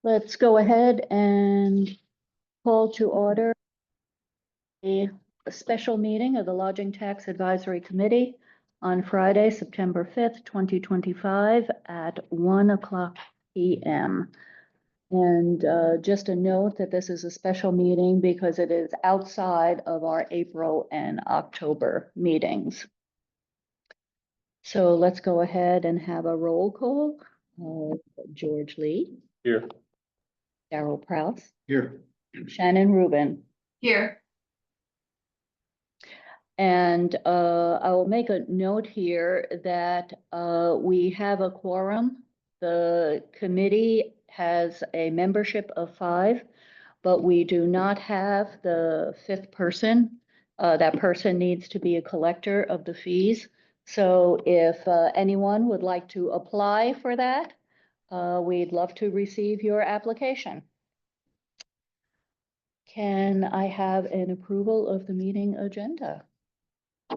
Let's go ahead and call to order a special meeting of the Lodging Tax Advisory Committee on Friday, September 5th, 2025 at 1:00 p.m. And just a note that this is a special meeting because it is outside of our April and October meetings. So let's go ahead and have a roll call. George Lee, Here. Darryl Prowse, Here. Shannon Rubin. Here. And I will make a note here that we have a quorum. The committee has a membership of 5, but we do not have the 5th person. That person needs to be a collector of the fees. So if anyone would like to apply for that, we'd love to receive your application. Can I have an approval of the meeting agenda? I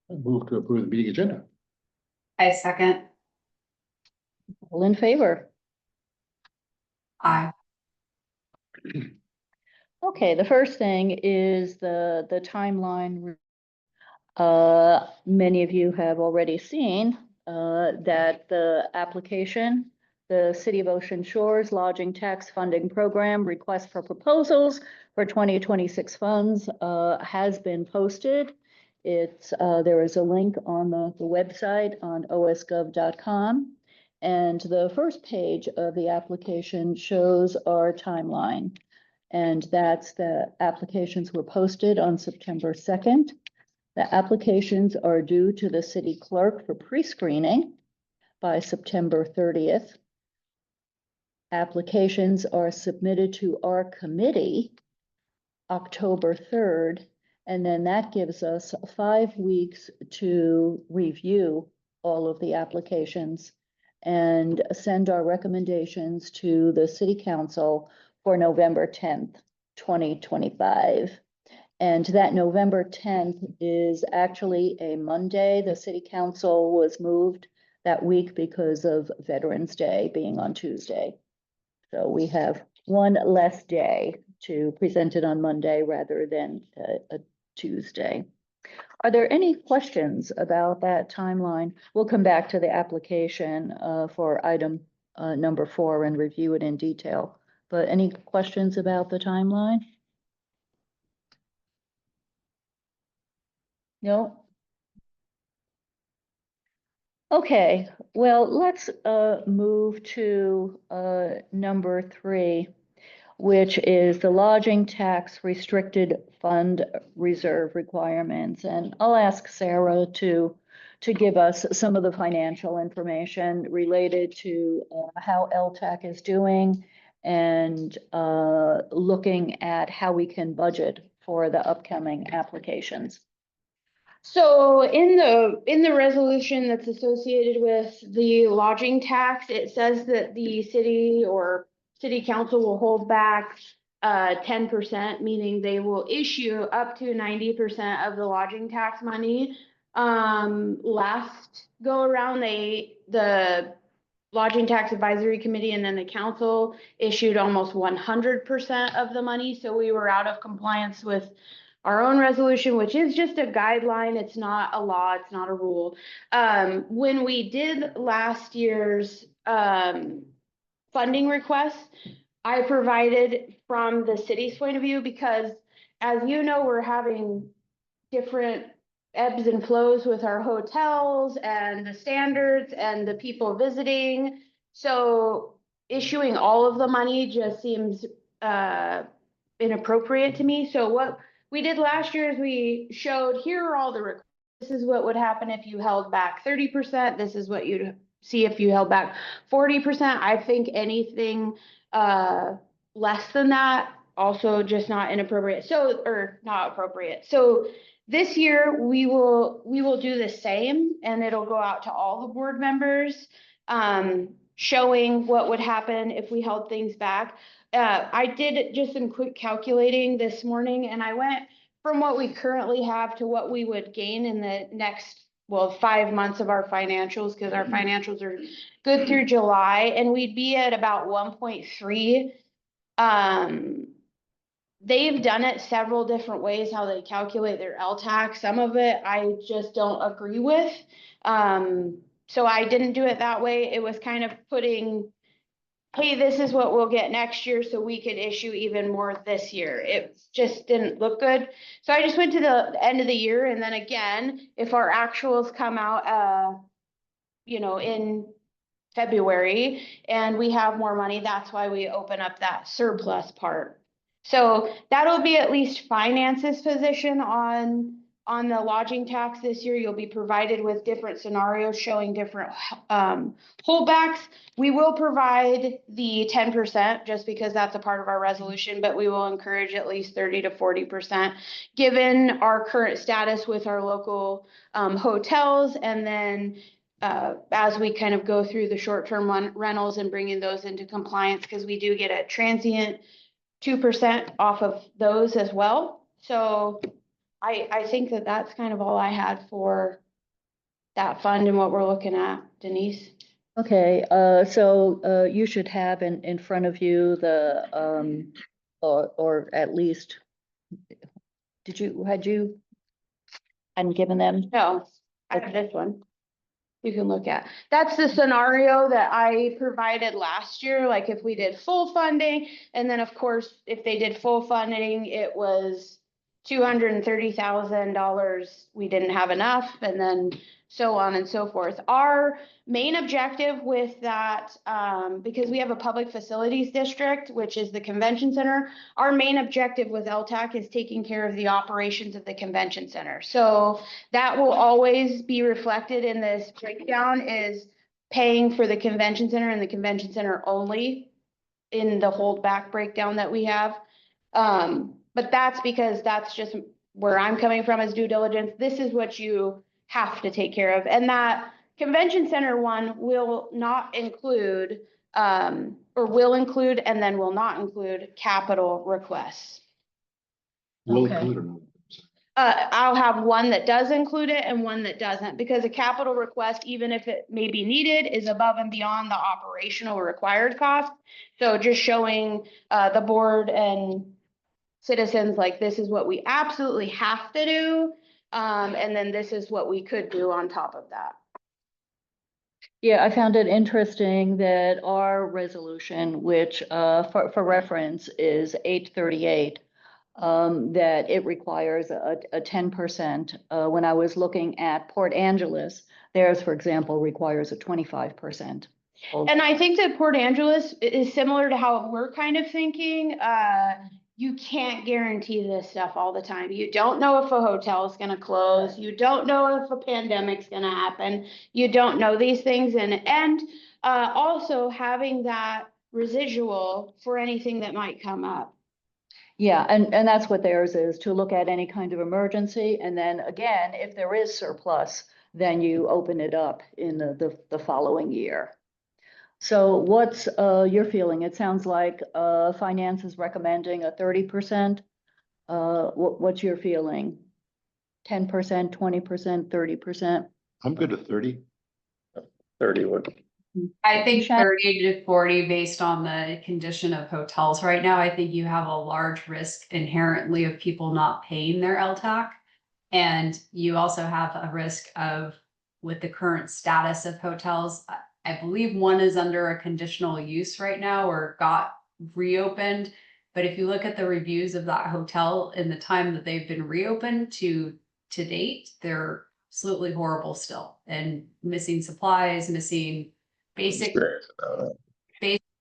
move to approve the meeting agenda. I second. All in favor? Aye. Okay, the first thing is the timeline. Many of you have already seen that the application, the City of Ocean Shores Lodging Tax Funding Program request for proposals for 2026 funds has been posted. There is a link on the website on osgov.com. And the first page of the application shows our timeline. And that's the applications were posted on September 2nd. The applications are due to the city clerk for pre-screening by September 30th. Applications are submitted to our committee October 3rd, and then that gives us 5 weeks to review all of the applications and send our recommendations to the city council for November 10th, 2025. And that November 10th is actually a Monday. The city council was moved that week because of Veterans Day being on Tuesday. So we have one less day to present it on Monday rather than a Tuesday. Are there any questions about that timeline? We'll come back to the application for item number 4 and review it in detail. But any questions about the timeline? No? Okay, well, let's move to number 3, which is the lodging tax restricted fund reserve requirements. And I'll ask Sarah to give us some of the financial information related to how LTAC is doing and looking at how we can budget for the upcoming applications. So in the resolution that's associated with the lodging tax, it says that the city or city council will hold back 10%, meaning they will issue up to 90% of the lodging tax money. Last go around, the Lodging Tax Advisory Committee and then the council issued almost 100% of the money, so we were out of compliance with our own resolution, which is just a guideline. It's not a law. It's not a rule. When we did last year's funding request, I provided from the city's point of view, because as you know, we're having different ebbs and flows with our hotels and the standards and the people visiting. So issuing all of the money just seems inappropriate to me. So what we did last year is we showed, here are all the requests. This is what would happen if you held back 30%. This is what you'd see if you held back 40%. I think anything less than that also just not inappropriate. So, or not appropriate. So this year we will do the same, and it'll go out to all the board members, showing what would happen if we held things back. I did just some quick calculating this morning, and I went from what we currently have to what we would gain in the next well, 5 months of our financials, because our financials are good through July, and we'd be at about 1.3. They've done it several different ways, how they calculate their LTAC. Some of it I just don't agree with. So I didn't do it that way. It was kind of putting, hey, this is what we'll get next year, so we could issue even more this year. It just didn't look good. So I just went to the end of the year, and then again, if our actuals come out, in February and we have more money, that's why we open up that surplus part. So that'll be at least finance's position on the lodging tax this year. You'll be provided with different scenarios showing different holdbacks. We will provide the 10% just because that's a part of our resolution, but we will encourage at least 30 to 40% given our current status with our local hotels, and then as we kind of go through the short-term rentals and bringing those into compliance, because we do get a transient 2% off of those as well. So I think that that's kind of all I had for that fund and what we're looking at, Denise. Okay, so you should have in front of you the, or at least, hadn't given them? No, I have this one. You can look at. That's the scenario that I provided last year, like if we did full funding, and then of course, if they did full funding, it was $230,000, we didn't have enough, and then so on and so forth. Our main objective with that, because we have a public facilities district, which is the convention center, our main objective with LTAC is taking care of the operations of the convention center. So that will always be reflected in this breakdown, is paying for the convention center and the convention center only in the holdback breakdown that we have. But that's because that's just where I'm coming from as due diligence. This is what you have to take care of. And that convention center one will not include, or will include and then will not include capital requests. Will Okay. include or not? I'll have one that does include it and one that doesn't, because a capital request, even if it may be needed, is above and beyond the operational required cost. So just showing the board and citizens, like, this is what we absolutely have to do. And then this is what we could do on top of that. Yeah, I found it interesting that our resolution, which for reference is 838, that it requires a 10%. When I was looking at Port Angeles, theirs, for example, requires a 25%. And I think that Port Angeles is similar to how we're kind of thinking. You can't guarantee this stuff all the time. You don't know if a hotel is going to close. You don't know if a pandemic's going to happen. You don't know these things. And also having that residual for anything that might come up. Yeah, and that's what theirs is, to look at any kind of emergency. And then again, if there is surplus, then you open it up in the following year. So what's your feeling? It sounds like finance is recommending a 30%. What's your feeling? 10%, 20%, 30%? I'm good at 30. 30 would. I think Shan- 30 to 40 based on the condition of hotels right now. I think you have a large risk inherently of people not paying their LTAC. And you also have a risk of, with the current status of hotels, I believe one is under a conditional use right now or got reopened. But if you look at the reviews of that hotel in the time that they've been reopened to date, they're absolutely horrible still, and missing supplies, missing basic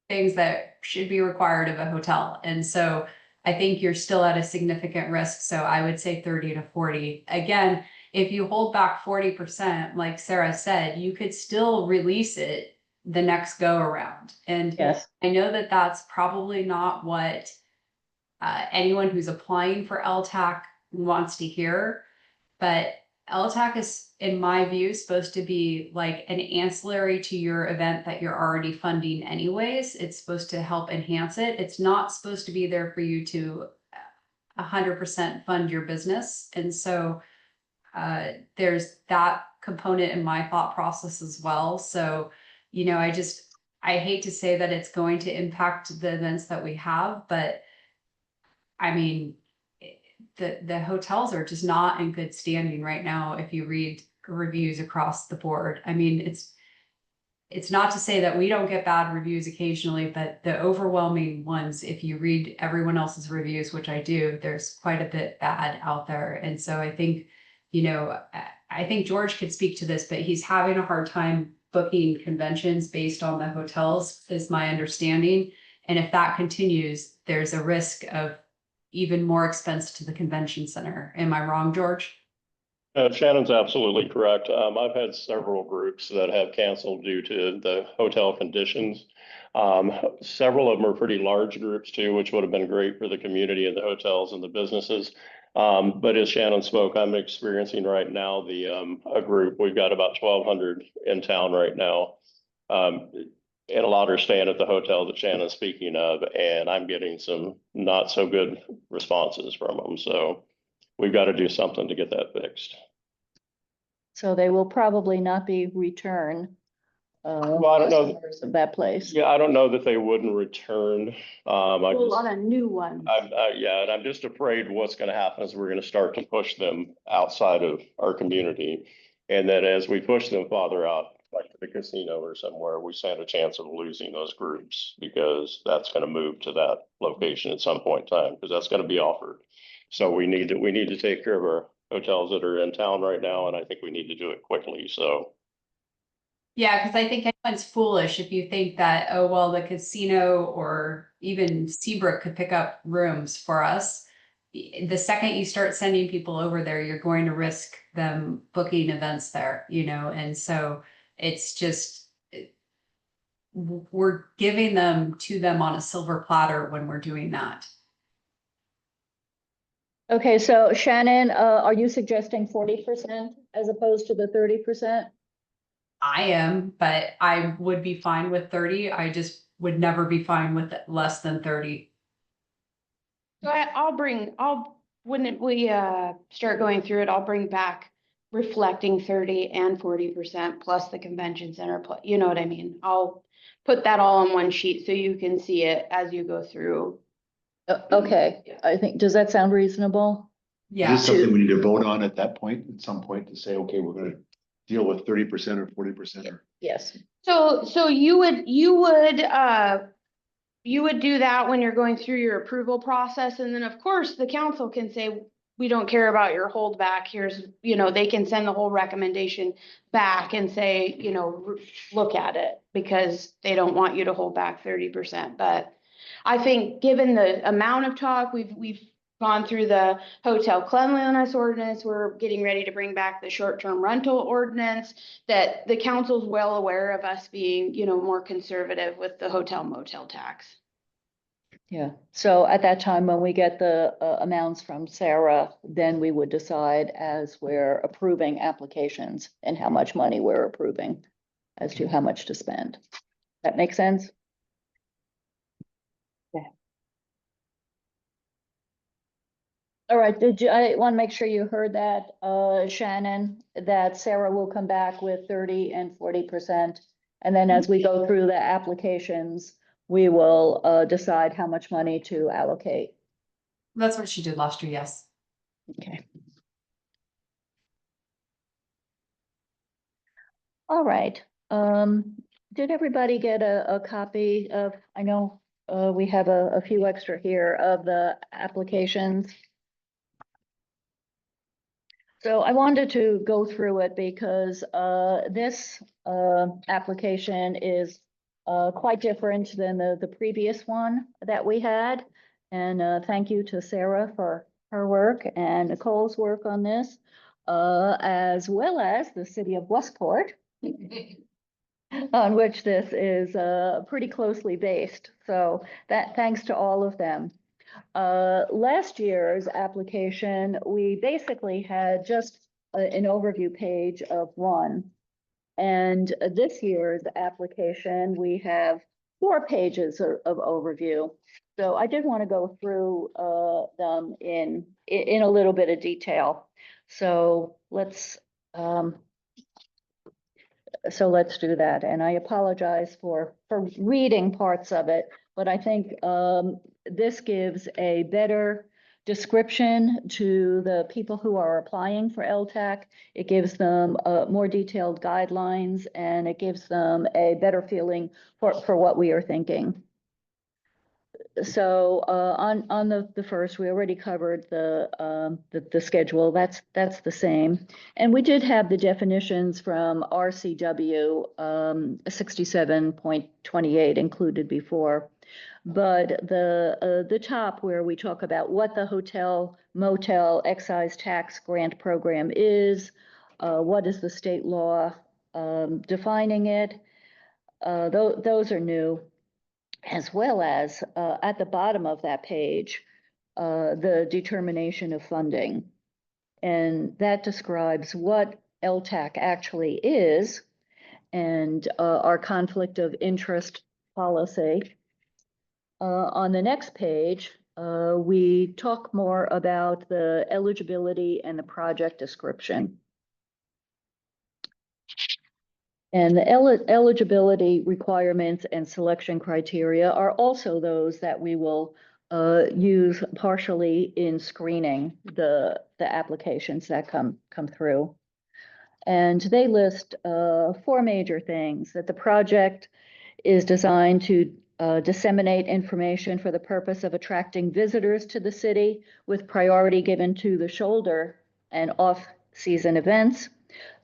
things that should be required of a hotel. And so I think you're still at a significant risk. So I would say 30 to 40. Again, if you hold back 40%, like Sarah said, you could still release it the next go around. And Yes. I know that that's probably not what anyone who's applying for LTAC wants to hear, but LTAC is, in my view, supposed to be like an ancillary to your event that you're already funding anyways. It's supposed to help enhance it. It's not supposed to be there for you to 100% fund your business. And so there's that component in my thought process as well. So, I hate to say that it's going to impact the events that we have, but I mean, the hotels are just not in good standing right now. If you read reviews across the board, I mean, it's not to say that we don't get bad reviews occasionally, but the overwhelming ones, if you read everyone else's reviews, which I do, there's quite a bit bad out there. And so I think, I think George could speak to this, but he's having a hard time booking conventions based on the hotels, is my understanding. And if that continues, there's a risk of even more expense to the convention center. Am I wrong, George? Shannon's absolutely correct. I've had several groups that have canceled due to the hotel conditions. Several of them are pretty large groups too, which would have been great for the community and the hotels and the businesses. But as Shannon spoke, I'm experiencing right now a group. We've got about 1,200 in town right now. And a lot are staying at the hotel that Shannon's speaking of, and I'm getting some not so good responses from them. So we've got to do something to get that fixed. So they will probably not be return. Well, I don't know. Customers of that place. Yeah, I don't know that they wouldn't return. A lot of new ones. Yeah, and I'm just afraid what's going to happen is we're going to start to push them outside of our community. And then as we push them farther out, like to the casino or somewhere, we stand a chance of losing those groups because that's going to move to that location at some point in time, because that's going to be offered. So we need to take care of our hotels that are in town right now, and I think we need to do it quickly, so. Yeah, because I think anyone's foolish if you think that, oh, well, the casino or even Seabrook could pick up rooms for us. The second you start sending people over there, you're going to risk them booking events there, and so it's just, we're giving them to them on a silver platter when we're doing that. Okay, so Shannon, are you suggesting 40% as opposed to the 30%? I am, but I would be fine with 30. I just would never be fine with less than 30. So when we start going through it, I'll bring back reflecting 30 and 40% plus the convention center, you know what I mean? I'll put that all on one sheet so you can see it as you go through. Okay, I think, does that sound reasonable? Yeah. Is this something we need to vote on at that point, at some point, to say, okay, we're gonna deal with 30% or 40% or? Yes. So you would do that when you're going through your approval process, and then of course the council can say, we don't care about your holdback. Here's, they can send the whole recommendation back and say, look at it, because they don't want you to hold back 30%. But I think given the amount of talk, we've gone through the hotel cleanliness ordinance, we're getting ready to bring back the short-term rental ordinance, that the council's well aware of us being, more conservative with the hotel motel tax. Yeah, so at that time, when we get the amounts from Sarah, then we would decide as we're approving applications and how much money we're approving as to how much to spend. That makes sense? Yeah. All right, I want to make sure you heard that, Shannon, that Sarah will come back with 30 and 40%. And then as we go through the applications, we will decide how much money to allocate. That's what she did last year, yes. Okay. All right. Did everybody get a copy of, I know we have a few extra here of the applications. So I wanted to go through it because this application is quite different than the previous one that we had. And thank you to Sarah for her work and Nicole's work on this, as well as the city of Westport, on which this is pretty closely based. So thanks to all of them. Last year's application, we basically had just an overview page of one. And this year's application, we have 4 pages of overview. So I did want to go through them in a little bit of detail. So let's do that. And I apologize for reading parts of it, but I think this gives a better description to the people who are applying for LTAC. It gives them more detailed guidelines, and it gives them a better feeling for what we are thinking. So on the first, we already covered the schedule. That's the same. And we did have the definitions from RCW 67.28 included before. But the top where we talk about what the hotel motel excise tax grant program is, what is the state law defining it, those are new, as well as at the bottom of that page, the determination of funding. And that describes what LTAC actually is and our conflict of interest policy. On the next page, we talk more about the eligibility and the project description. And the eligibility requirements and selection criteria are also those that we will use partially in screening the applications that come through. And they list 4 major things: that the project is designed to disseminate information for the purpose of attracting visitors to the city, with priority given to the shoulder and off-season events.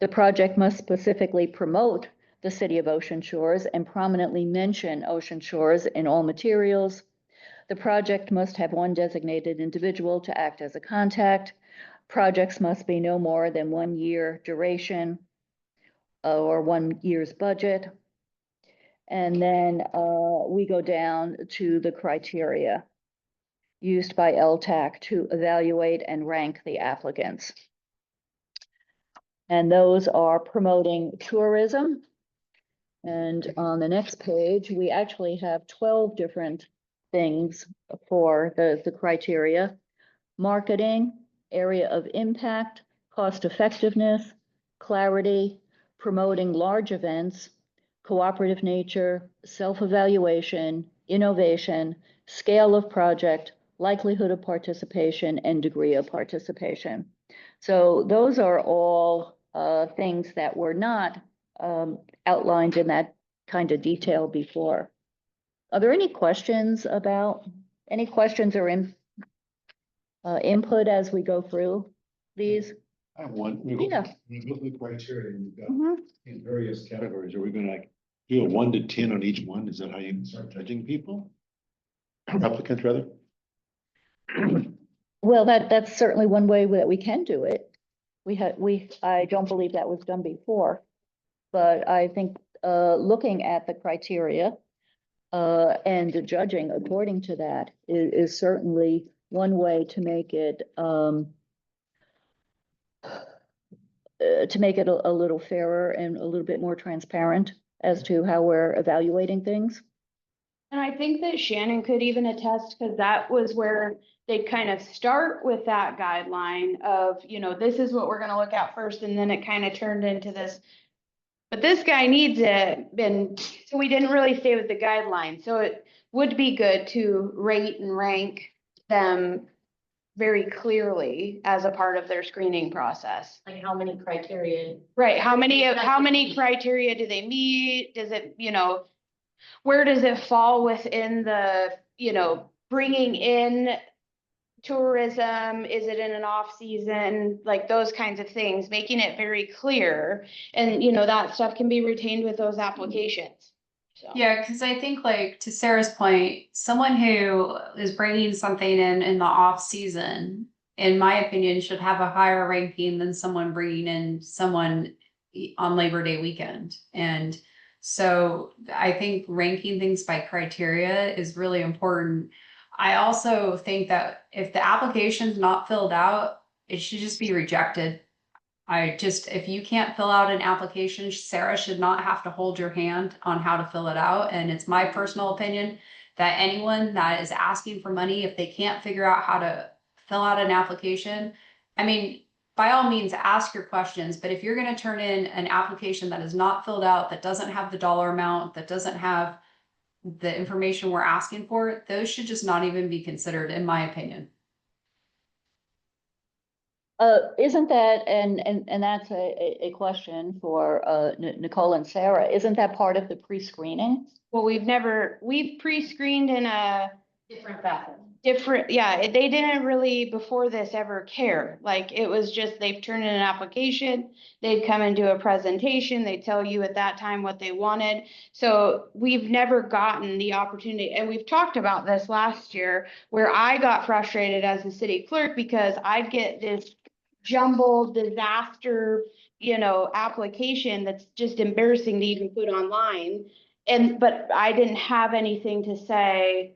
The project must specifically promote the city of Ocean Shores and prominently mention Ocean Shores in all materials. The project must have 1 designated individual to act as a contact. Projects must be no more than 1 year duration or 1 year's budget. And then we go down to the criteria used by LTAC to evaluate and rank the applicants. And those are promoting tourism. And on the next page, we actually have 12 different things for the criteria: marketing, area of impact, cost effectiveness, clarity, promoting large events, cooperative nature, self-evaluation, innovation, scale of project, likelihood of participation, and degree of participation. So those are all things that were not outlined in that kind of detail before. Are there any questions or input as we go through these? I have one. Yeah. When you go through the criteria, you've got Mhm. in various categories. Are we gonna like do a 1 to 10 on each one? Is that how you start judging people? Applicants, rather? Well, that's certainly one way that we can do it. I don't believe that was done before, but I think looking at the criteria and judging according to that is certainly one way to make it a little fairer and a little bit more transparent as to how we're evaluating things. And I think that Shannon could even attest, because that was where they kind of start with that guideline of, this is what we're gonna look at first, and then it kind of turned into this. But this guy needs it, and so we didn't really stay with the guideline. So it would be good to rate and rank them very clearly as a part of their screening process. Like how many criteria? Right, how many criteria do they meet? Does it, where does it fall within the, bringing in tourism? Is it in an off season? Like those kinds of things, making it very clear. And, that stuff can be retained with those applications. So. Yeah, because I think, like, to Sarah's point, someone who is bringing something in the off season, in my opinion, should have a higher ranking than someone bringing in someone on Labor Day weekend. And so I think ranking things by criteria is really important. I also think that if the application's not filled out, it should just be rejected. If you can't fill out an application, Sarah should not have to hold your hand on how to fill it out. And it's my personal opinion that anyone that is asking for money, if they can't figure out how to fill out an application, I mean, by all means, ask your questions, but if you're gonna turn in an application that is not filled out, that doesn't have the dollar amount, that doesn't have the information we're asking for, those should just not even be considered, in my opinion. Isn't that, and that's a question for, Nicole and Sarah, isn't that part of the pre-screening? Well, we've pre-screened in a Different facets. different, yeah, they didn't really before this ever care. Like, it was just, they've turned in an application, they'd come and do a presentation, they'd tell you at that time what they wanted. So we've never gotten the opportunity, and we've talked about this last year, where I got frustrated as the city clerk because I'd get this jumbled disaster, application that's just embarrassing to even put online. But I didn't have anything to say,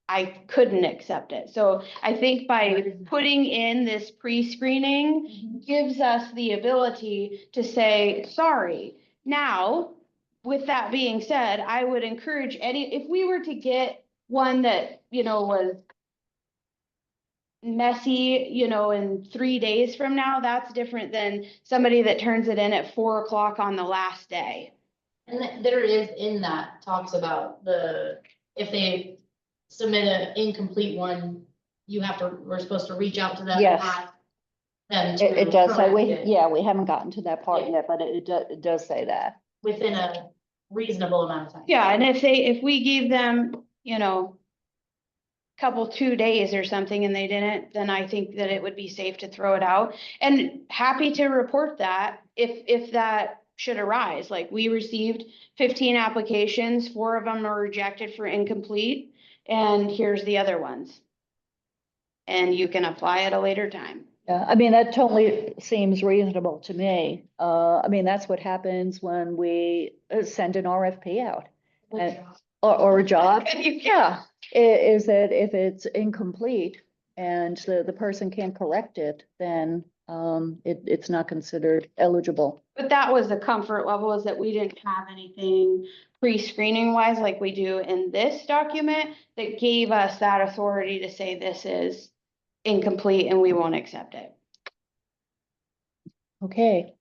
I couldn't accept it. So I think by putting in this pre-screening gives us the ability to say, sorry. Now, with that being said, I would encourage if we were to get one that, was messy, in 3 days from now, that's different than somebody that turns it in at 4 o'clock on the last day. And there is in that talks about if they submit an incomplete one, we're supposed to reach out to them. Yes. And ask them to It does say, correct it we haven't gotten to that part Yeah. yet, but it does say that. within a reasonable amount of time. Yeah, and if we gave them, couple 2 days or something and they didn't, then I think that it would be safe to throw it out. And happy to report that if that should arise, like we received 15 applications, 4 of them were rejected for incomplete, and here's the other ones. And you can apply at a later time. Yeah, I mean, that totally seems reasonable to me. I mean, that's what happens when we send an RFP out. Or a job, yeah, is that if it's incomplete and the person can't correct it, then it's not considered eligible. But that was the comfort level, is that we didn't have anything pre-screening wise like we do in this document that gave us that authority to say this is incomplete and we won't accept it. Okay.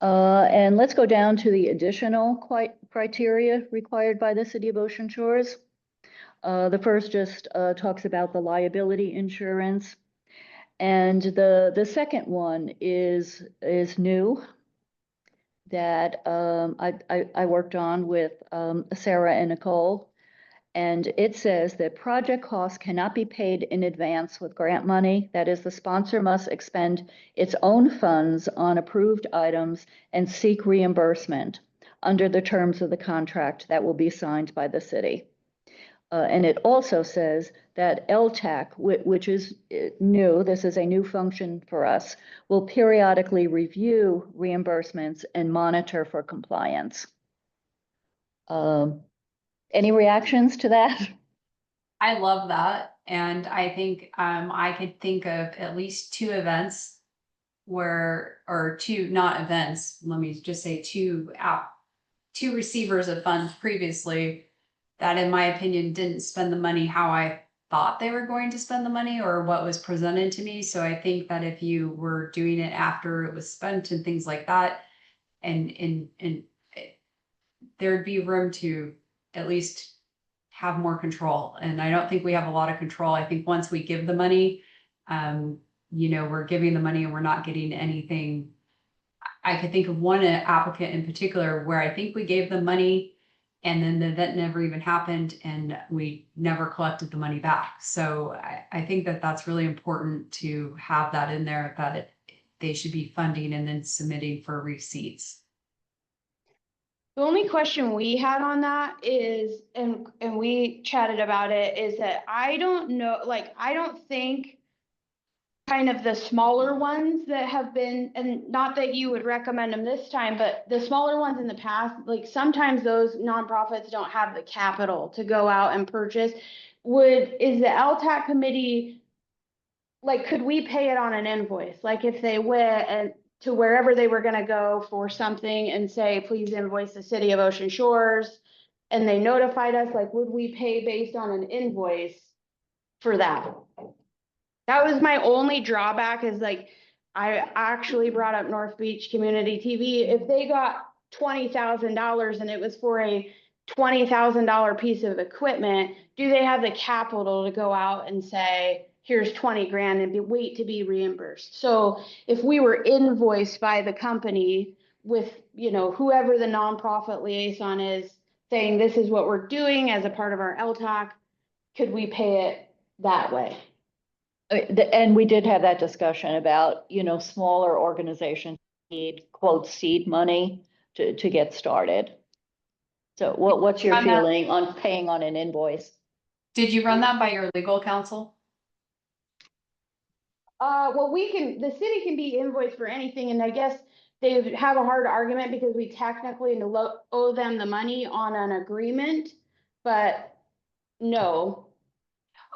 And let's go down to the additional criteria required by the City of Ocean Shores. The first just talks about the liability insurance. And the second one is new that I worked on with Sarah and Nicole. And it says that project costs cannot be paid in advance with grant money. That is, the sponsor must expend its own funds on approved items and seek reimbursement under the terms of the contract that will be signed by the city. And it also says that LTAC, which is new, this is a new function for us, will periodically review reimbursements and monitor for compliance. Any reactions to that? I love that. And I think I could think of at least 2 events or 2, not events, let me just say 2 receivers of funds previously that, in my opinion, didn't spend the money how I thought they were going to spend the money or what was presented to me. So I think that if you were doing it after it was spent and things like that, and there'd be room to at least have more control. And I don't think we have a lot of control. I think once we give the money, we're giving the money and we're not getting anything. I could think of one applicant in particular where I think we gave them money and then the event never even happened and we never collected the money back. So I think that that's really important to have that in there, that they should be funding and then submitting for receipts. The only question we had on that is, and we chatted about it, is that I don't know, like, I don't think kind of the smaller ones that have been, and not that you would recommend them this time, but the smaller ones in the past, like sometimes those nonprofits don't have the capital to go out and purchase. Is the LTAC committee, like, could we pay it on an invoice? Like if they went and to wherever they were gonna go for something and say, please invoice the city of Ocean Shores. And they notified us, like, would we pay based on an invoice for that? That was my only drawback, is like, I actually brought up North Beach Community TV. If they got $20,000 and it was for a $20,000 piece of equipment, do they have the capital to go out and say, here's 20 grand and wait to be reimbursed? So if we were invoiced by the company with, you know, whoever the nonprofit liaison is, saying this is what we're doing as a part of our LTAC, could we pay it that way? And we did have that discussion about, you know, smaller organizations need quote seed money to get started. So what's your On that- feeling on paying on an invoice? Did you run that by your legal counsel? Well, the city can be invoiced for anything, and I guess they have a hard argument because we technically owe them the money on an agreement, but no.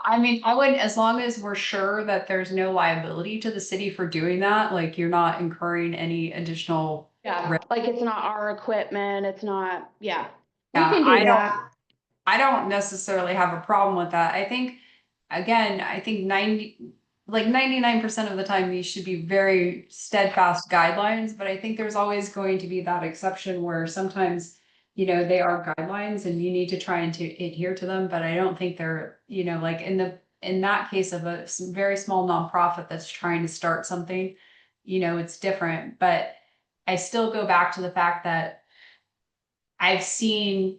I mean, I would, as long as we're sure that there's no liability to the city for doing that, like you're not incurring any additional. Yeah, like it's not our equipment, it's not, yeah. We Yeah, can do that. I don't necessarily have a problem with that. I think, again, 99% of the time, these should be very steadfast guidelines, but I think there's always going to be that exception where sometimes, you know, they are guidelines and you need to try and to adhere to them, but I don't think they're, you know, like in that case of a very small nonprofit that's trying to start something, you know, it's different, but I still go back to the fact that I've seen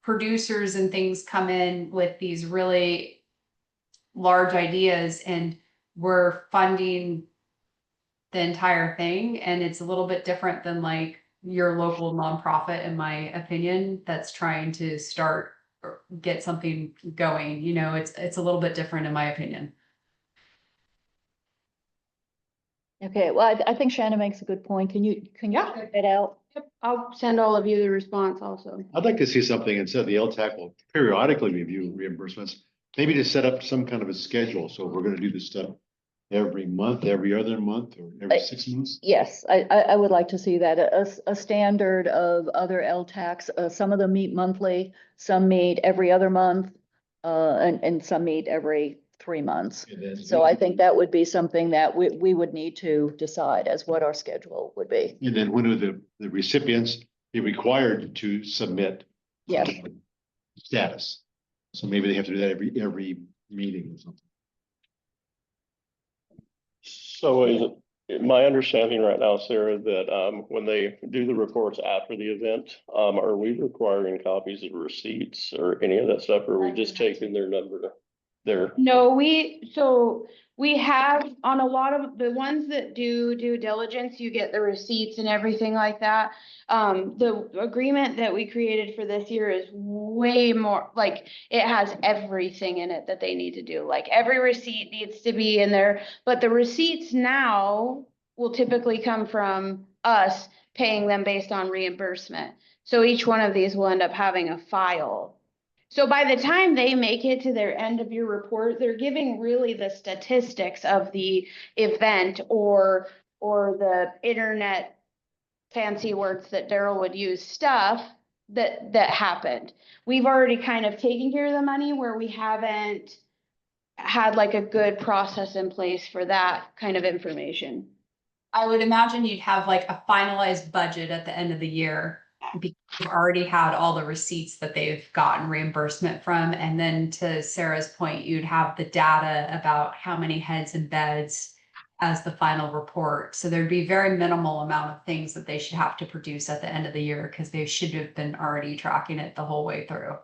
producers and things come in with these really large ideas and we're funding the entire thing. And it's a little bit different than like your local nonprofit, in my opinion, that's trying to start or get something going. You know, it's a little bit different in my opinion. Okay, well, I think Shannon makes a good point. Can you Yeah. check that out? Yep, I'll send all of you the response also. I'd like to see something instead the LTAC will periodically review reimbursements, maybe to set up some kind of a schedule. So we're gonna do this stuff every month, every other month, or every 6 months. Yes, I would like to see that, a standard of other LTACs. Some of them meet monthly, some meet every other month, and some meet every 3 months. And then- So I think that would be something that we would need to decide as what our schedule would be. And then when are the recipients be required to submit? Yes. Status. So maybe they have to do that every meeting or something. So is it my understanding right now, Sarah, that when they do the reports after the event, are we requiring copies of receipts or any of that stuff? Or are we just taking their number there? No, we have, on a lot of the ones that do due diligence, you get the receipts and everything like that. The agreement that we created for this year is way more, like, it has everything in it that they need to do. Like, every receipt needs to be in there, but the receipts now will typically come from us paying them based on reimbursement. So each one of these will end up having a file. So by the time they make it to their end of your report, they're giving really the statistics of the event or the internet fancy words that Daryl would use, stuff that happened. We've already kind of taken care of the money where we haven't had like a good process in place for that kind of information. I would imagine you'd have like a finalized budget at the end of the year. Because you've already had all the receipts that they've gotten reimbursement from. And then to Sarah's point, you'd have the data about how many heads and beds as the final report. So there'd be very minimal amount of things that they should have to produce at the end of the year because they should have been already tracking it the whole way through.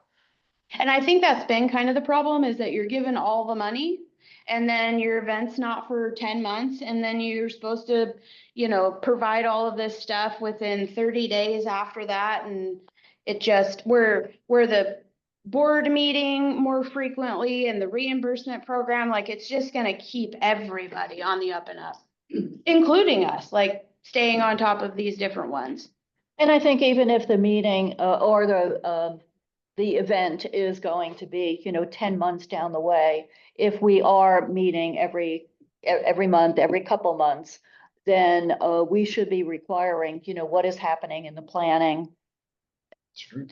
And I think that's been kind of the problem, is that you're given all the money and then your event's not for 10 months. And then you're supposed to, you know, provide all of this stuff within 30 days after that. And it just, we're the board meeting more frequently and the reimbursement program, like, it's just gonna keep everybody on the up and up, including us, like staying on top of these different ones. And I think even if the meeting or the event is going to be, you know, 10 months down the way, if we are meeting every month, every couple months, then we should be requiring, what is happening in the planning Sure.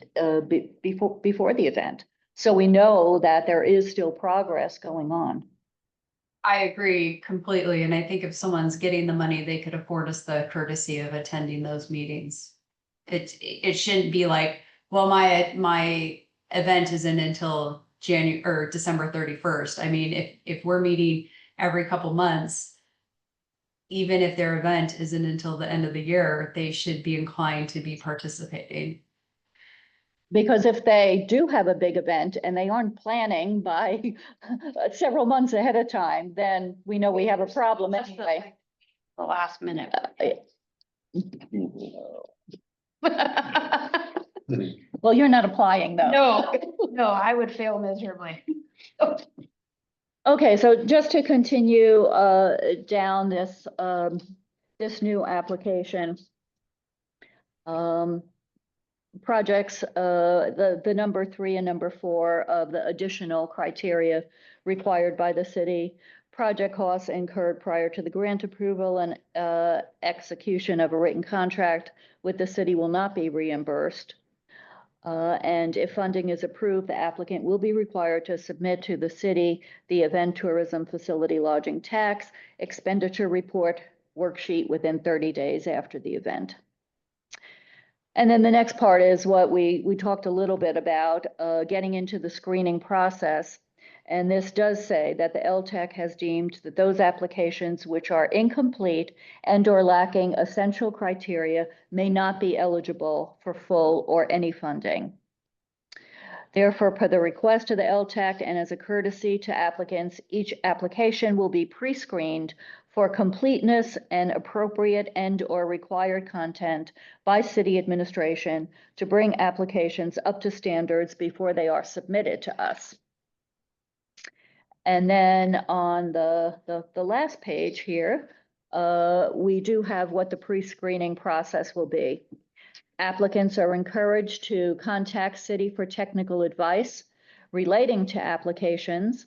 before the event. So we know that there is still progress going on. I agree completely, and I think if someone's getting the money, they could afford us the courtesy of attending those meetings. It shouldn't be like, well, my event isn't until January or December 31st. I mean, if we're meeting every couple months, even if their event isn't until the end of the year, they should be inclined to be participating. Because if they do have a big event and they aren't planning by several months ahead of time, then we know we have a problem anyway. The last minute. Well, you're not applying though. No, I would fail miserably. Okay, so just to continue down this new application. Projects, the number 3 and number 4 of the additional criteria required by the city. Project costs incurred prior to the grant approval and execution of a written contract with the city will not be reimbursed. And if funding is approved, the applicant will be required to submit to the city the event tourism facility lodging tax expenditure report worksheet within 30 days after the event. And then the next part is what we talked a little bit about, getting into the screening process. And this does say that the LTAC has deemed that those applications which are incomplete and or lacking essential criteria may not be eligible for full or any funding. Therefore, per the request of the LTAC and as a courtesy to applicants, each application will be pre-screened for completeness and appropriate and or required content by city administration to bring applications up to standards before they are submitted to us. And then on the last page here, we do have what the pre-screening process will be. Applicants are encouraged to contact city for technical advice relating to applications.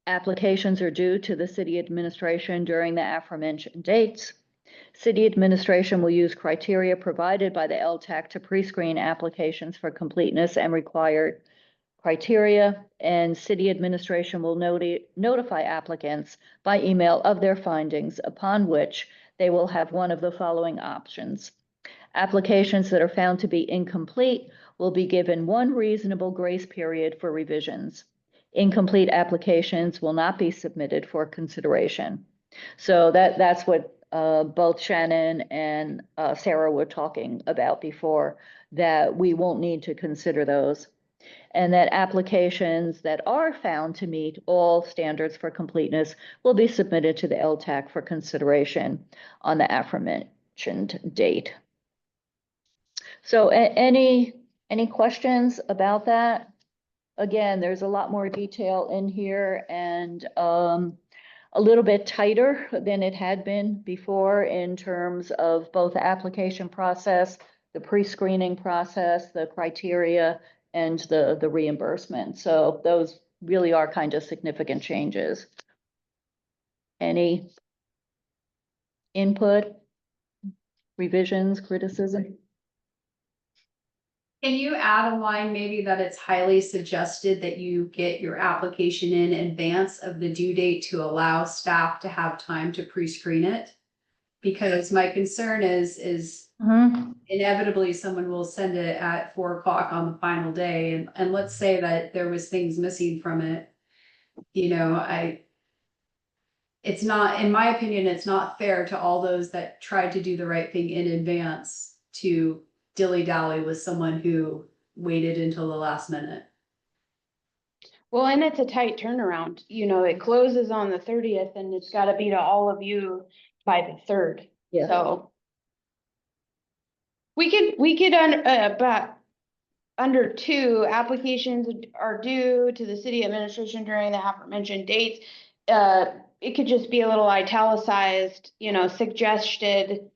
Applications are due to the city administration during the aforementioned dates. City administration will use criteria provided by the LTAC to pre-screen applications for completeness and required criteria, and city administration will notify applicants by email of their findings, upon which they will have one of the following options. Applications that are found to be incomplete will be given 1 reasonable grace period for revisions. Incomplete applications will not be submitted for consideration. So that's what both Shannon and Sarah were talking about before, that we won't need to consider those. And that applications that are found to meet all standards for completeness will be submitted to the LTAC for consideration on the aforementioned date. So any questions about that? Again, there's a lot more detail in here and a little bit tighter than it had been before in terms of both the application process, the pre-screening process, the criteria, and the reimbursement. So those really are kind of significant changes. Any input, revisions, criticism? Can you add a line maybe that it's highly suggested that you get your application in advance of the due date to allow staff to have time to pre-screen it? Because my concern is inevitably someone will send it at 4 o'clock on the final day. And let's say that there was things missing from it. It's not, in my opinion, it's not fair to all those that tried to do the right thing in advance to dilly-dally with someone who waited until the last minute. Well, and it's a tight turnaround, it closes on the 30th and it's gotta be to all of you by the 3rd, Yeah. so. We could but under 2, applications are due to the city administration during the aforementioned dates. It could just be a little italicized, suggested,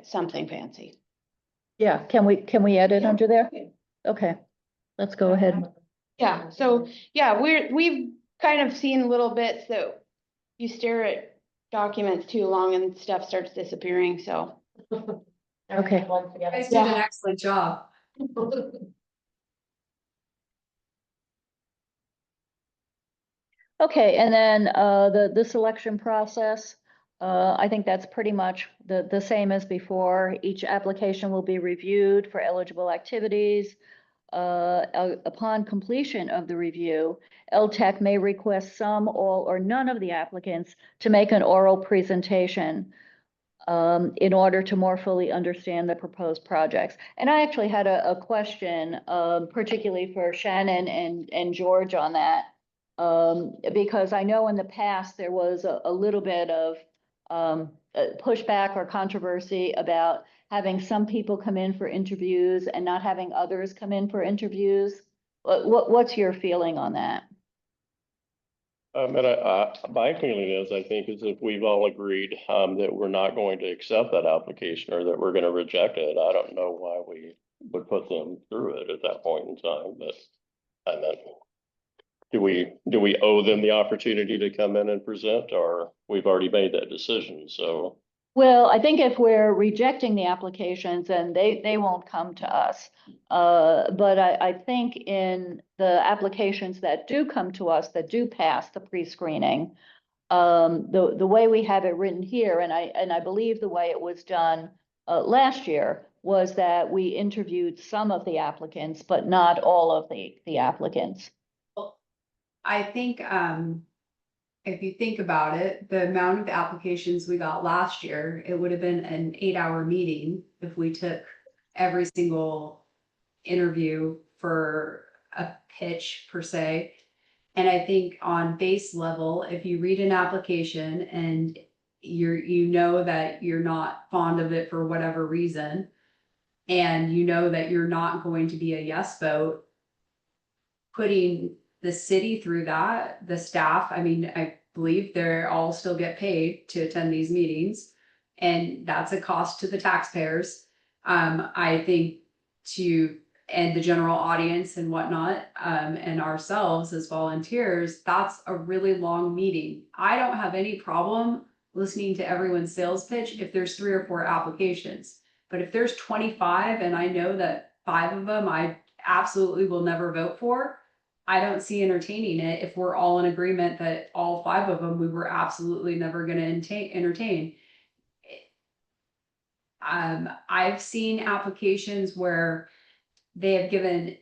something fancy. Yeah, can we edit under there? Okay, let's go ahead. Yeah, so, yeah, we've kind of seen little bits that you stare at documents too long and stuff starts disappearing, so. Okay. Everything You together. guys did an Yeah. excellent job. Okay, and then the selection process, I think that's pretty much the same as before. Each application will be reviewed for eligible activities. Upon completion of the review, LTAC may request some, all, or none of the applicants to make an oral presentation in order to more fully understand the proposed projects. And I actually had a question, particularly for Shannon and George on that. Because I know in the past there was a little bit of pushback or controversy about having some people come in for interviews and not having others come in for interviews. What's your feeling on that? My feeling is, I think, is if we've all agreed, that we're not going to accept that application or that we're gonna reject it, I don't know why we would put them through it at that point in time, but I mean, do we owe them the opportunity to come in and present, or we've already made that decision, so. Well, I think if we're rejecting the applications, then they won't come to us. But I think in the applications that do come to us, that do pass the pre-screening, the way we have it written here, and I believe the way it was done last year, was that we interviewed some of the applicants, but not all of the applicants. I think, if you think about it, the amount of applications we got last year, it would have been an 8-hour meeting if we took every single interview for a pitch per se. And I think on base level, if you read an application and you know that you're not fond of it for whatever reason, and you know that you're not going to be a yes vote, putting the city through that, the staff, I mean, I believe they're all still get paid to attend these meetings. And that's a cost to the taxpayers. I think and the general audience and whatnot, and ourselves as volunteers, that's a really long meeting. I don't have any problem listening to everyone's sales pitch if there's 3 or 4 applications. But if there's 25 and I know that 5 of them I absolutely will never vote for, I don't see entertaining it if we're all in agreement that all 5 of them we were absolutely never going to entertain. I've seen applications where they have given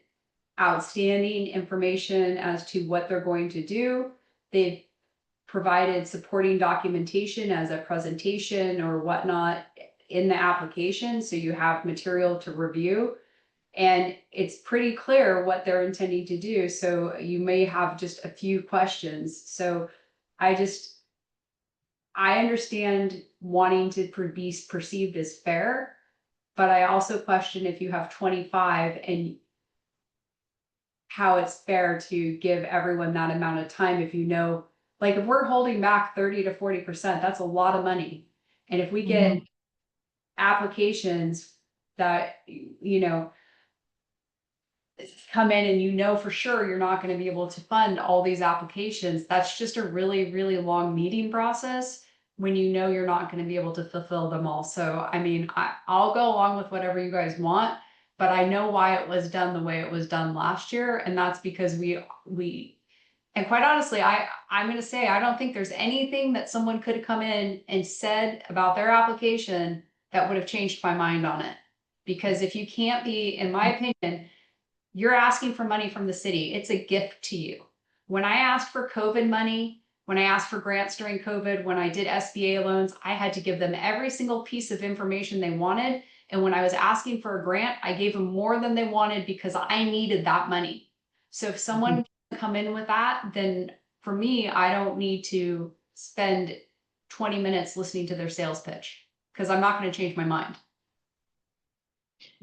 outstanding information as to what they're going to do. They've provided supporting documentation as a presentation or whatnot in the application, so you have material to review. And it's pretty clear what they're intending to do. So you may have just a few questions. So I understand wanting to be perceived as fair, but I also question if you have 25 and how it's fair to give everyone that amount of time. If you know, like if we're holding back 30 to 40%, that's a lot of money. And if we get applications that, come in and you know for sure you're not going to be able to fund all these applications, that's just a really, really long meeting process when you know you're not going to be able to fulfill them all. So, I mean, I'll go along with whatever you guys want, but I know why it was done the way it was done last year. And that's because and quite honestly, I'm going to say, I don't think there's anything that someone could have come in and said about their application that would have changed my mind on it. Because if you can't be, in my opinion, you're asking for money from the city. It's a gift to you. When I asked for COVID money, when I asked for grants during COVID, when I did SBA loans, I had to give them every single piece of information they wanted. And when I was asking for a grant, I gave them more than they wanted because I needed that money. So if someone can come in with that, then for me, I don't need to spend 20 minutes listening to their sales pitch because I'm not going to change my mind.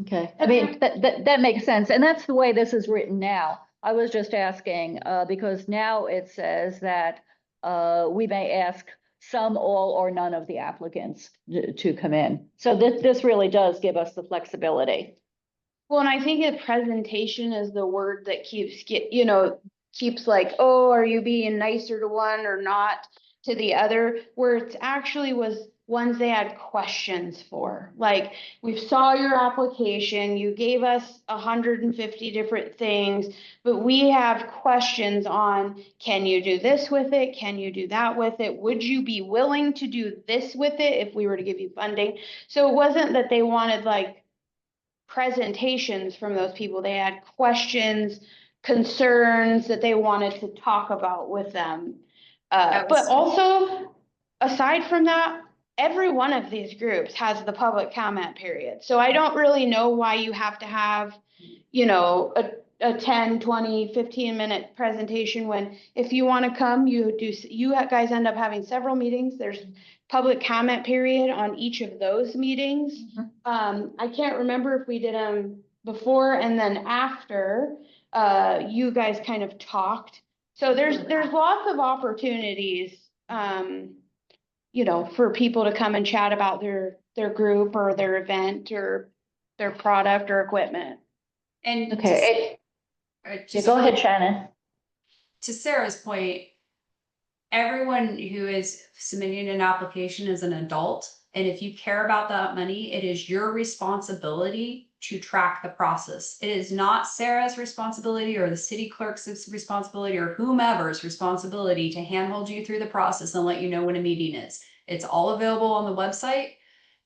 Okay, I mean, that makes sense, and that's the way this is written now. I was just asking, because now it says that, we may ask some, all, or none of the applicants to come in. So this really does give us the flexibility. Well, and I think a presentation is the word that keeps like, oh, are you being nicer to one or not? to the other, where it actually was ones they had questions for. Like, we saw your application, you gave us 150 different things, but we have questions on, can you do this with it? Can you do that with it? Would you be willing to do this with it if we were to give you funding? So it wasn't that they wanted like presentations from those people. They had questions, concerns that they wanted to talk about with them. That But was- also, aside from that, every one of these groups has the public comment period. So I don't really know why you have to have, you know, a 10, 20, 15-minute presentation when if you want to come, you guys end up having several meetings. There's public comment period on each of those meetings. I can't remember if we did them before and then after, you guys kind of talked. So there's lots of opportunities, you know, for people to come and chat about their group or their event or their product or equipment. And Okay, to, yeah, just go really- ahead, Shannon. to Sarah's point, everyone who is submitting an application is an adult. And if you care about that money, it is your responsibility to track the process. It is not Sarah's responsibility or the city clerk's responsibility or whomever's responsibility to handhold you through the process and let you know when a meeting is. It's all available on the website.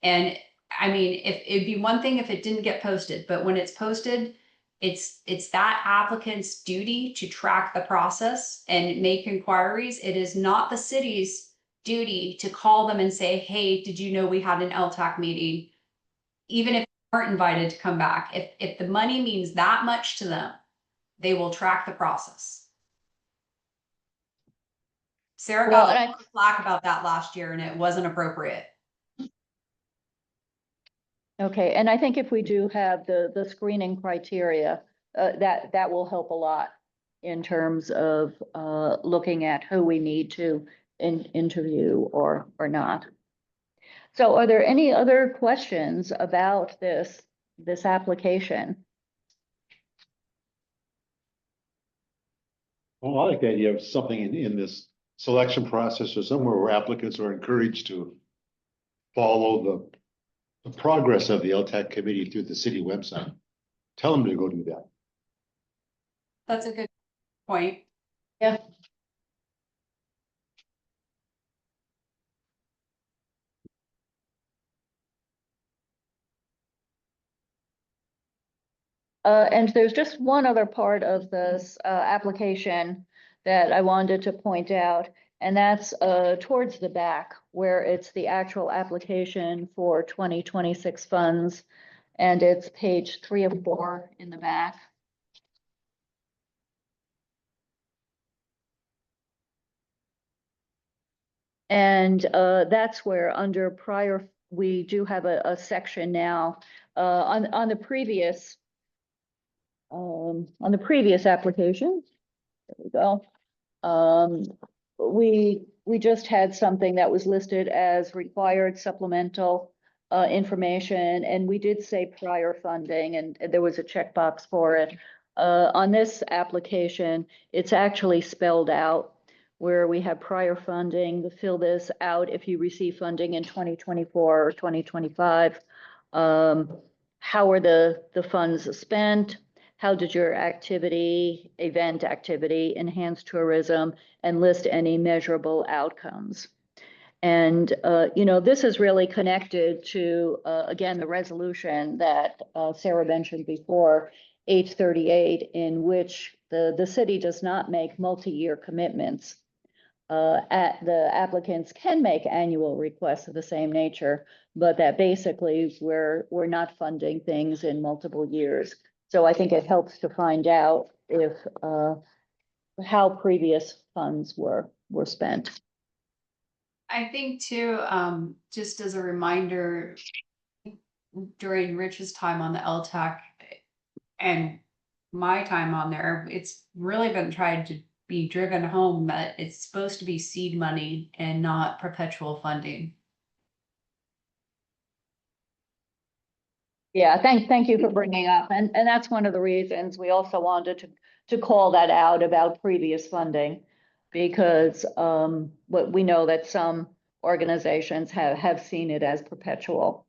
And I mean, if it'd be one thing if it didn't get posted, but when it's posted, it's that applicant's duty to track the process and make inquiries. It is not the city's duty to call them and say, hey, did you know we had an LTAC meeting? Even if they weren't invited to come back, if the money means that much to them, they will track the process. Sarah Well, got and a lot of flack about that last year and it wasn't appropriate. Okay, and I think if we do have the screening criteria, that will help a lot in terms of looking at who we need to interview or not. So are there any other questions about this application? Well, I like the idea of something in this selection process or somewhere where applicants are encouraged to follow the progress of the LTAC committee through the city website. Tell them to go do that. That's a good point. Yeah. And there's just one other part of this application that I wanted to point out, and that's towards the back where it's the actual application for 2026 funds, and it's page 3 of 4 in the back. And that's where under prior, we do have a section now on the previous application. There we go. We just had something that was listed as required supplemental information, and we did say prior funding, and there was a checkbox for it. On this application, it's actually spelled out where we have prior funding. Fill this out if you receive funding in 2024 or 2025. How are the funds spent? How did your event activity enhance tourism, and list any measurable outcomes? And, you know, this is really connected to, again, the resolution that Sarah mentioned before, 838, in which the city does not make multi-year commitments. The applicants can make annual requests of the same nature, but that basically we're not funding things in multiple years. So I think it helps to find out if how previous funds were spent. I think too, just as a reminder, during Rich's time on the LTAC and my time on there, it's really been tried to be driven home that it's supposed to be seed money and not perpetual funding. Yeah, thank you for bringing up, and that's one of the reasons we also wanted to call that out about previous funding. Because, what we know that some organizations have seen it as perpetual.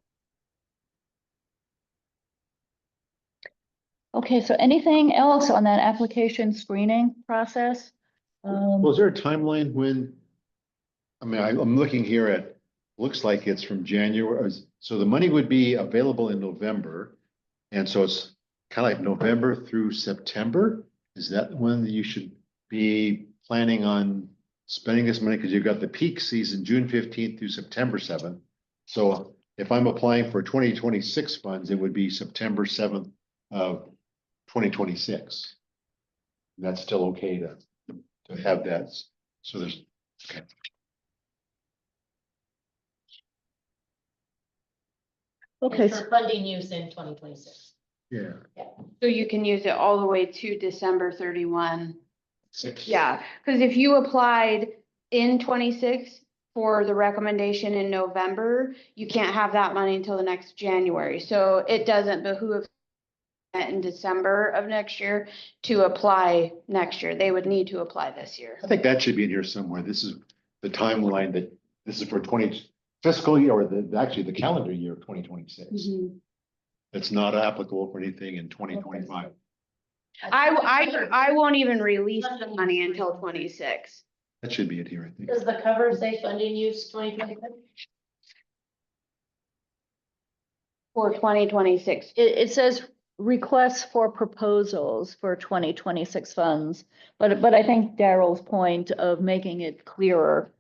Okay, so anything else on that application screening process? Was there a timeline when? I mean, I'm looking here at, looks like it's from January, so the money would be available in November. And so it's kind of like November through September. Is that when you should be planning on spending this money? Because you've got the peak season, June 15th through September 7th. So if I'm applying for 2026 funds, it would be September 7th of 2026. That's still okay to have that. So there's, okay. Okay, It's for funding use in 2026. Yeah. So you can use it all the way to December 31. Yeah, because if you applied in 26 for the recommendation in November, you can't have that money until the next January. So it doesn't behoove in December of next year to apply next year. They would need to apply this year. I think that should be in here somewhere. This is the timeline that, this is for 20 fiscal year, or actually the calendar year of 2026. It's not applicable for anything in 2025. I won't even release the money until 26. That should be it here, I think. Does the cover say funding use 2026? For 2026. it says requests for proposals for 2026 funds, but I think Daryl's point of making it clearer,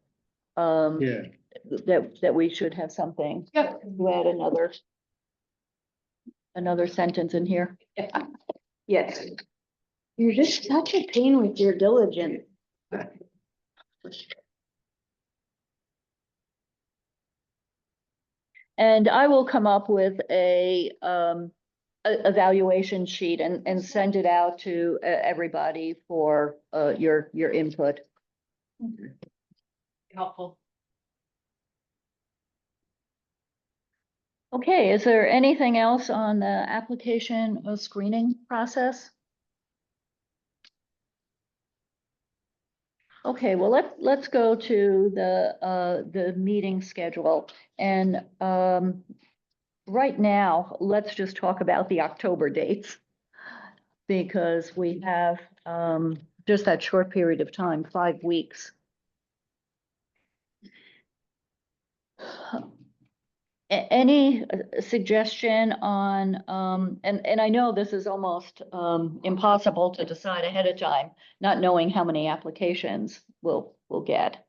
Yeah. that we should have something. Yep. To add another sentence in here. Yes. You're just such a pain with your diligence. And I will come up with a evaluation sheet and send it out to everybody for your input. Helpful. Okay, is there anything else on the application screening process? Okay, well, let's go to the meeting schedule, and right now, let's just talk about the October dates. Because we have just that short period of time, 5 weeks. Any suggestion on, and I know this is almost impossible to decide ahead of time, not knowing how many applications we'll get.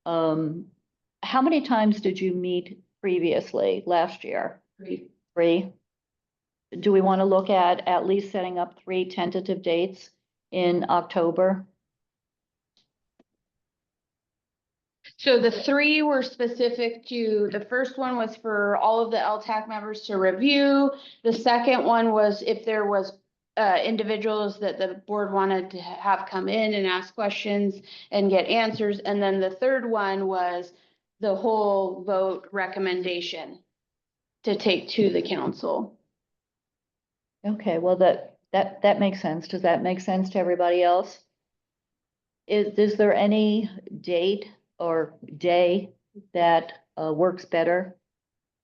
How many times did you meet previously last year? 3. 3? Do we want to look at least setting up 3 tentative dates in October? So the 3 were specific to, the first one was for all of the LTAC members to review. The second one was if there was individuals that the board wanted to have come in and ask questions and get answers. And then the third one was the whole vote recommendation to take to the council. Okay, well, that makes sense. Does that make sense to everybody else? Is there any date or day that works better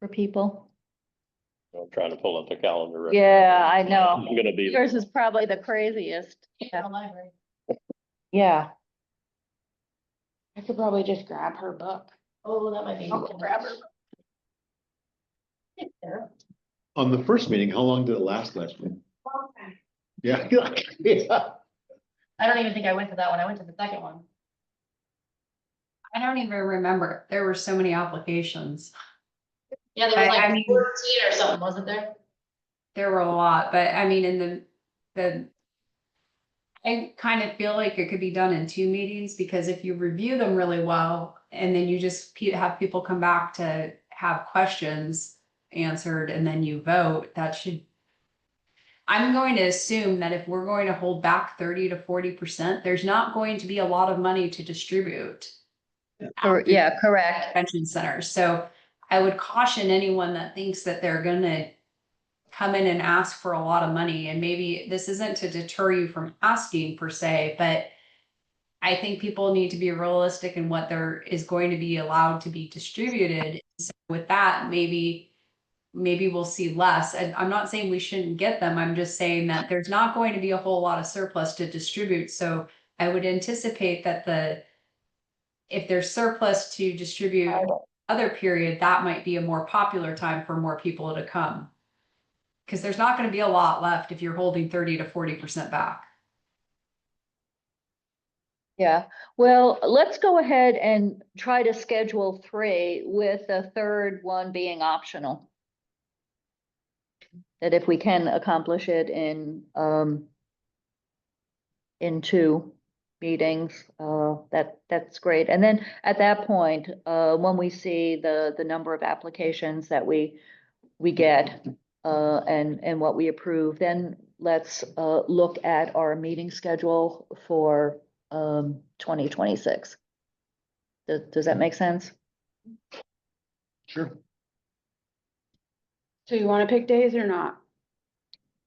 for people? I'm trying to pull up the calendar. right Yeah, I now. know. I'm gonna be, Yours is probably the craziest. Yeah. Library. Yeah, I could probably just grab her book. Oh, that might be. I'll grab her. There. On the first meeting, how long did it last last year? Yeah. Yeah. I don't even think I went to that one. I went to the second one. I don't even remember. There were so many applications. Yeah, there was I like mean- 14 or something, wasn't there? There were a lot, but I mean, in I kind of feel like it could be done in 2 meetings, because if you review them really well, and then you just have people come back to have questions answered, and then you vote, that should. I'm going to assume that if we're going to hold back 30 to 40%, there's not going to be a lot of money to distribute. yeah, correct. Convention centers. So I would caution anyone that thinks that they're gonna come in and ask for a lot of money, and maybe this isn't to deter you from asking per se, but I think people need to be realistic in what there is going to be allowed to be distributed. So with that, maybe we'll see less. And I'm not saying we shouldn't get them. I'm just saying that there's not going to be a whole lot of surplus to distribute. So I would anticipate that if there's surplus to distribute other period, that might be a more popular time for more people to come. Because there's not going to be a lot left if you're holding 30 to 40% back. Yeah, well, let's go ahead and try to schedule 3 with the third one being optional. That if we can accomplish it in 2 meetings, that's great. And then at that point, when we see the number of applications that we get, and what we approve, then let's look at our meeting schedule for 2026. Does that make sense? Sure. So you wanna pick days or not?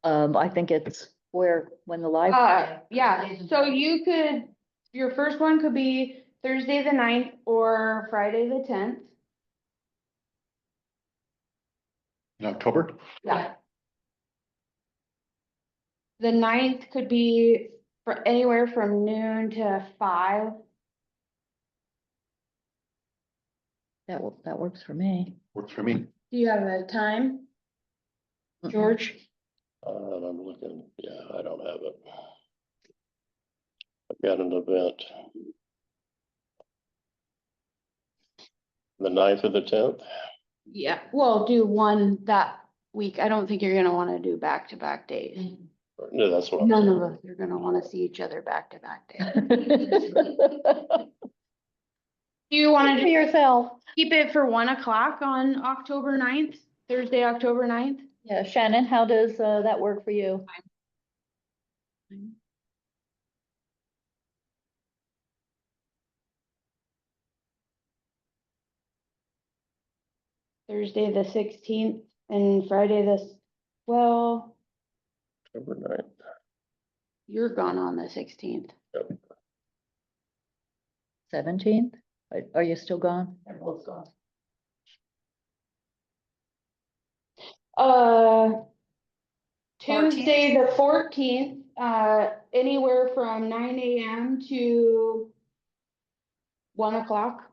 I think it's when the live. Yeah, so you could, your first one could be Thursday the 9th or Friday the 10th. In October? Yeah. The 9th could be for anywhere from noon to 5. That works for me. Works for me. Do you have a time, George? I'm looking, yeah, I don't have it. I've got an event. The 9th or the 10th? Yeah, well, do one that week. I don't think you're gonna wanna do back-to-back days. No, that's what. I'm None of saying. us are gonna wanna see each other back-to-back days. Do you wanna do Yourself. keep it for 1 o'clock on October 9th, Thursday, October 9th? Yeah, Shannon, how does that work for you? Thursday, the 16th and Friday, well, October 9th. you're gone on the 16th. 17th? Are you still gone? They're both gone. Tuesday, the 14th, anywhere from 9 AM to 1 o'clock.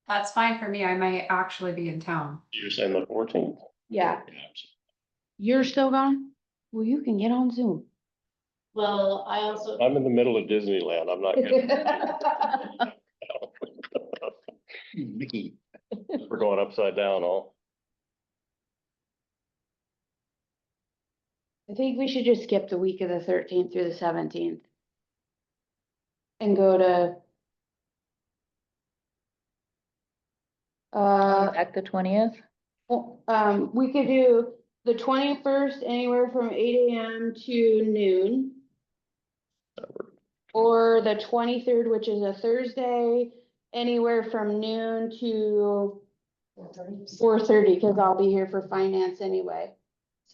That's fine for me. I might actually be in town. You're saying the 14th? Yeah, you're still gone? Well, you can get on Zoom. Well, I also, I'm in the middle of Disneyland. I'm not good. Mickey. We're going upside down all. I think we should just skip the week of the 13th through the 17th. And go to. Back the 20th? Well, we could do the 21st, anywhere from 8 AM to noon. Or the 23rd, which is a Thursday, anywhere from noon to 4:30, because I'll be here for finance anyway.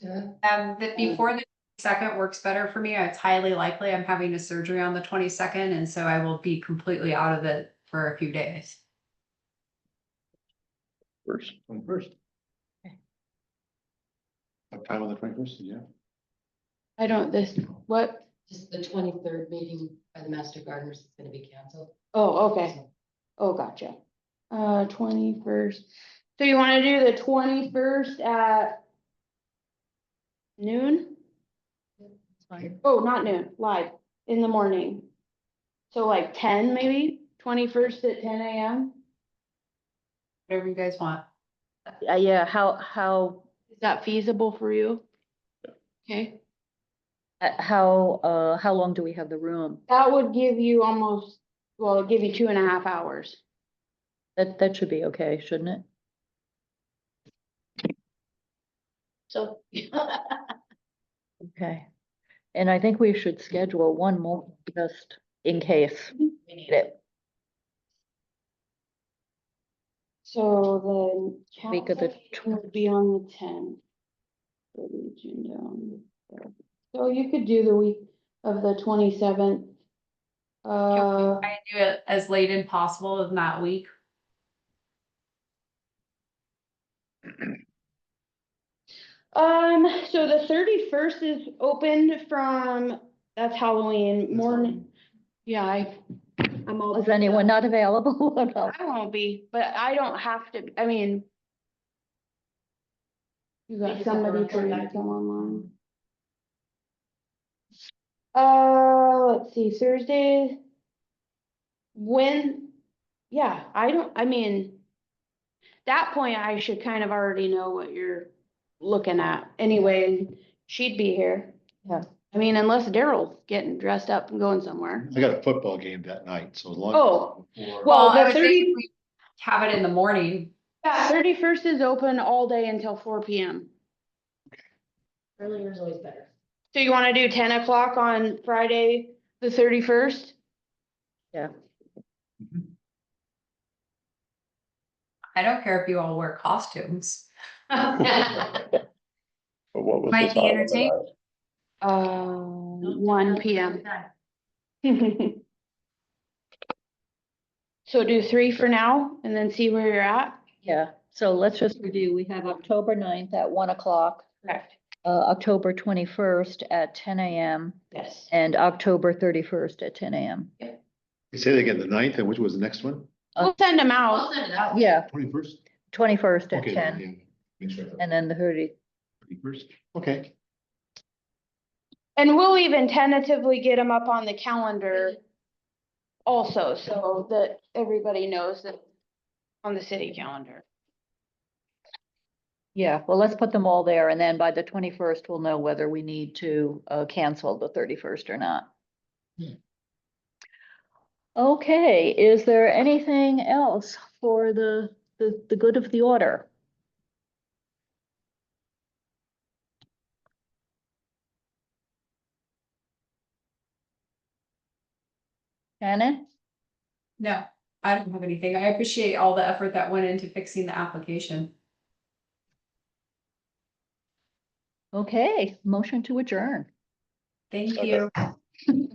But before the 2nd works better for me. It's highly likely I'm having a surgery on the 22nd, and so I will be completely out of it for a few days. First. 21st. What time on the 21st? Yeah. I don't, what? just the 23rd meeting by the Master Gardeners is gonna be canceled. Oh, okay. Oh, gotcha. 21st. So you wanna do the 21st at noon? Oh, not noon, live, in the morning. So like 10 maybe, 21st at 10 AM? Whatever you guys want. Yeah, how Is that feasible for you? Okay, how long do we have the room? that would give you almost, well, it'd give you 2.5 hours. That should be okay, shouldn't it? So. Okay. And I think we should schedule one more just in case. We need It- So the Week of the council meeting would be on the 10th. Put the agenda on the So you could do the week of the 27th. I do it as late as possible in that week. So the 31st is open from, that's Halloween morning. Yeah, I'm all. Is anyone not available? No. I won't be, but I don't have to, I mean. You They got just have to somebody report for you back to to come you. online. Let's see, Thursday. When, yeah, I mean. That point, I should kind of already know what you're looking at anyway, she'd be here. Yeah. I mean, unless Daryl's getting dressed up and going somewhere. I got a football game that night, so as long. Oh, before- well, I the would think 30 if we have it in the morning. yeah, 31st is open all day until 4 PM. Earlier is always better. So you wanna do 10 o'clock on Friday, the 31st? Yeah. I don't care if you all wear costumes. But what was Might the be time of the entertaining. night? 1 PM. So do 3 for now and then see where you're at? Yeah, so let's just review. We have October 9th at 1 o'clock, Correct. October 21st at 10 AM, Yes. and October 31st at 10 AM. You say that again, the 9th, and which was the next one? We'll send them I'll out. send it out. Yeah, 21st? 21st at Okay, 10, yeah. Make sure. and then the 31st, okay. And we'll even tentatively get them up on the calendar also, so that everybody knows that on the city calendar. Yeah, well, let's put them all there, and then by the 21st, we'll know whether we need to cancel the 31st or not. Hmm. Okay, is there anything else for the good of the order? Shannon? No, I don't have anything. I appreciate all the effort that went into fixing the application. Okay, motion to adjourn. Thank Okay. you.